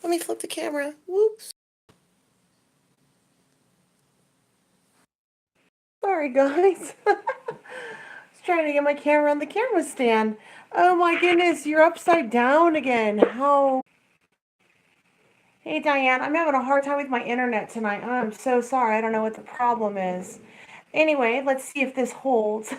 Let me flip the camera. Whoops. Sorry, guys. I was trying to get my camera on the camera stand. Oh my goodness, you're upside down again. How? Hey, Diane, I'm having a hard time with my internet tonight. I'm so sorry. I don't know what the problem is. Anyway, let's see if this holds.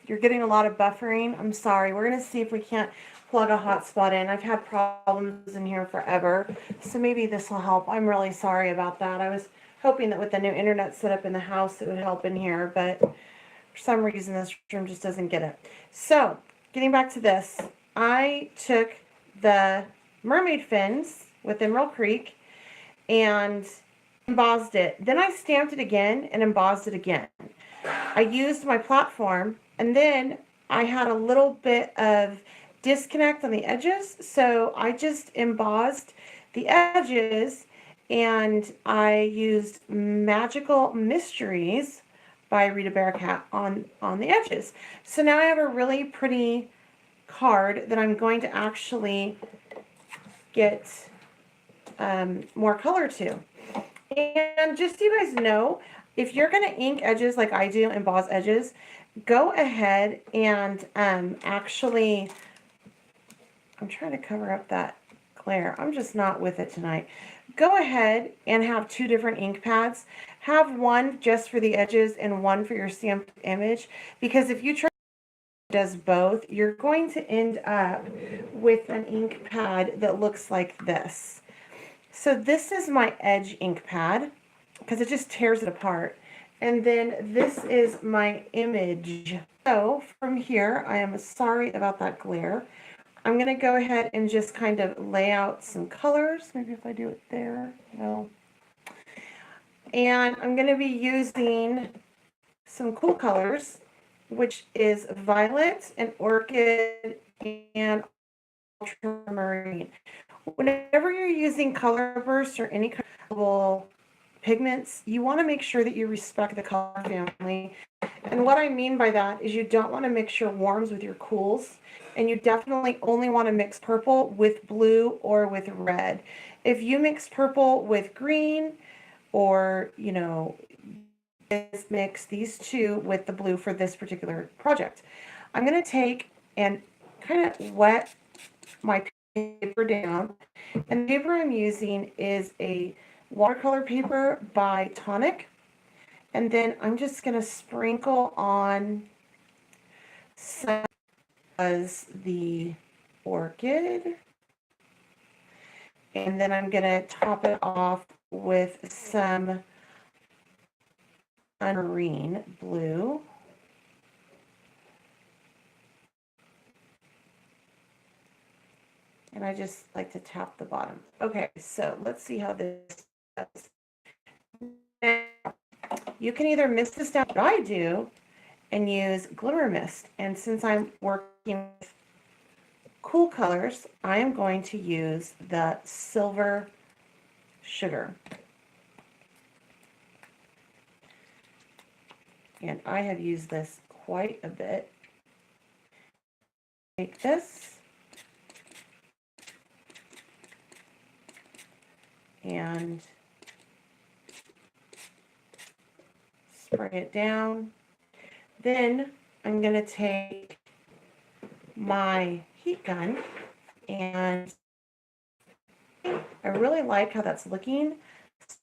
You're getting a lot of buffering. I'm sorry. We're going to see if we can't plug a hotspot in. I've had problems in here forever, so maybe this will help. I'm really sorry about that. I was hoping that with the new internet set up in the house it would help in here, but for some reason this room just doesn't get it. So, getting back to this, I took the mermaid fins with Emerald Creek and embossed it. Then I stamped it again and embossed it again. I used my platform, and then I had a little bit of disconnect on the edges, so I just embossed the edges, and I used Magical Mysteries by Rita Bearcat on the edges. So now I have a really pretty card that I'm going to actually get more color to. And just so you guys know, if you're going to ink edges like I do, emboss edges, go ahead and actually, I'm trying to cover up that glare. I'm just not with it tonight. Go ahead and have two different ink pads. Have one just for the edges and one for your stamped image, because if you try does both, you're going to end up with an ink pad that looks like this. So this is my edge ink pad, because it just tears it apart. And then this is my image. So from here, I am sorry about that glare. I'm going to go ahead and just kind of lay out some colors. Maybe if I do it there, no. And I'm going to be using some cool colors, which is violet and orchid and ultramarine. Whenever you're using color bursts or any kind of pigments, you want to make sure that you respect the color family. And what I mean by that is you don't want to mix your warms with your cools, and you definitely only want to mix purple with blue or with red. If you mix purple with green, or mix these two with the blue for this particular project, I'm going to take and kind of wet my paper down, and the paper I'm using is a watercolor paper by Tonic, and then I'm just going to sprinkle on some as the orchid, and then I'm going to top it off with some marine blue. And I just like to tap the bottom. Okay, so let's see how this does. Now, you can either mist this down, what I do, and use Glimmer Mist. And since I'm working with cool colors, I am going to use the Silver Sugar. And I have used this quite a bit. Take this and spray it down. Then I'm going to take my heat gun, and I really like how that's looking.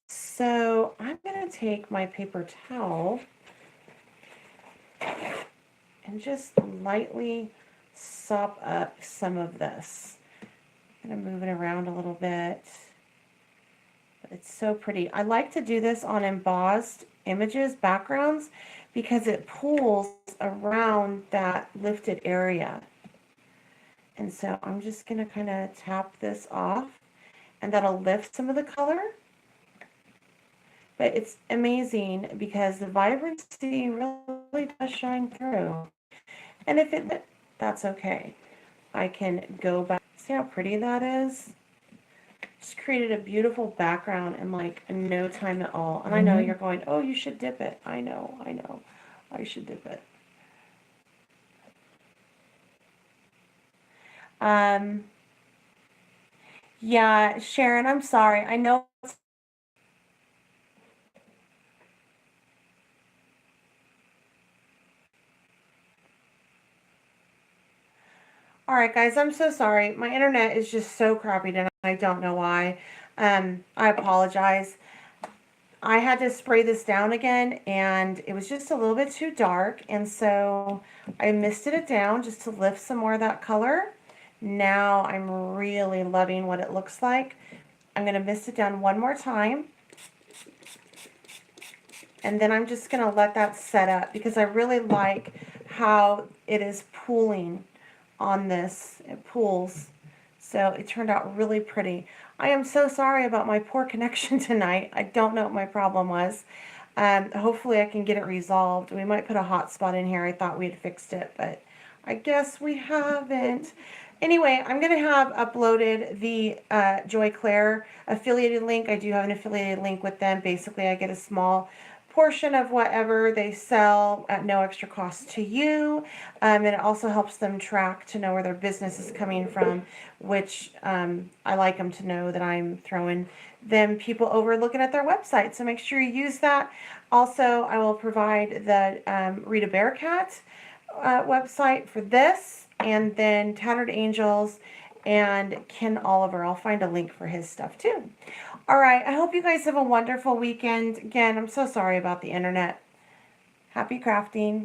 So I'm going to take my paper towel and just lightly sop up some of this. I'm going to move it around a little bit. But it's so pretty. I like to do this on embossed images, backgrounds, because it pulls around that lifted area. And so I'm just going to kind of tap this off, and that'll lift some of the color. But it's amazing because the vibrancy really does shine through. And if it, that's okay. I can go back. See how pretty that is? Just created a beautiful background in like no time at all. And I know you're going, oh, you should dip it. I know. I should dip it. Um, yeah, Sharon, I'm sorry. I know. All right, guys, I'm so sorry. My internet is just so crappy tonight. I don't know why. I apologize. I had to spray this down again, and it was just a little bit too dark, and so I misted it down just to lift some more of that color. Now I'm really loving what it looks like. I'm going to mist it down one more time, and then I'm just going to let that set up because I really like how it is pooling on this. It pools. So it turned out really pretty. I am so sorry about my poor connection tonight. I don't know what my problem was. Hopefully I can get it resolved. We might put a hotspot in here. I thought we had fixed it, but I guess we haven't. Anyway, I'm going to have uploaded the Joy Claire affiliated link. I do have an affiliated link with them. Basically, I get a small portion of whatever they sell at no extra cost to you. And it also helps them track to know where their business is coming from, which I like them to know that I'm throwing them people over looking at their website. So make sure you use that. Also, I will provide the Rita Bearcat website for this, and then Tattered Angels and Ken Oliver. I'll find a link for his stuff too. All right, I hope you guys have a wonderful weekend. Again, I'm so sorry about the internet. Happy crafting.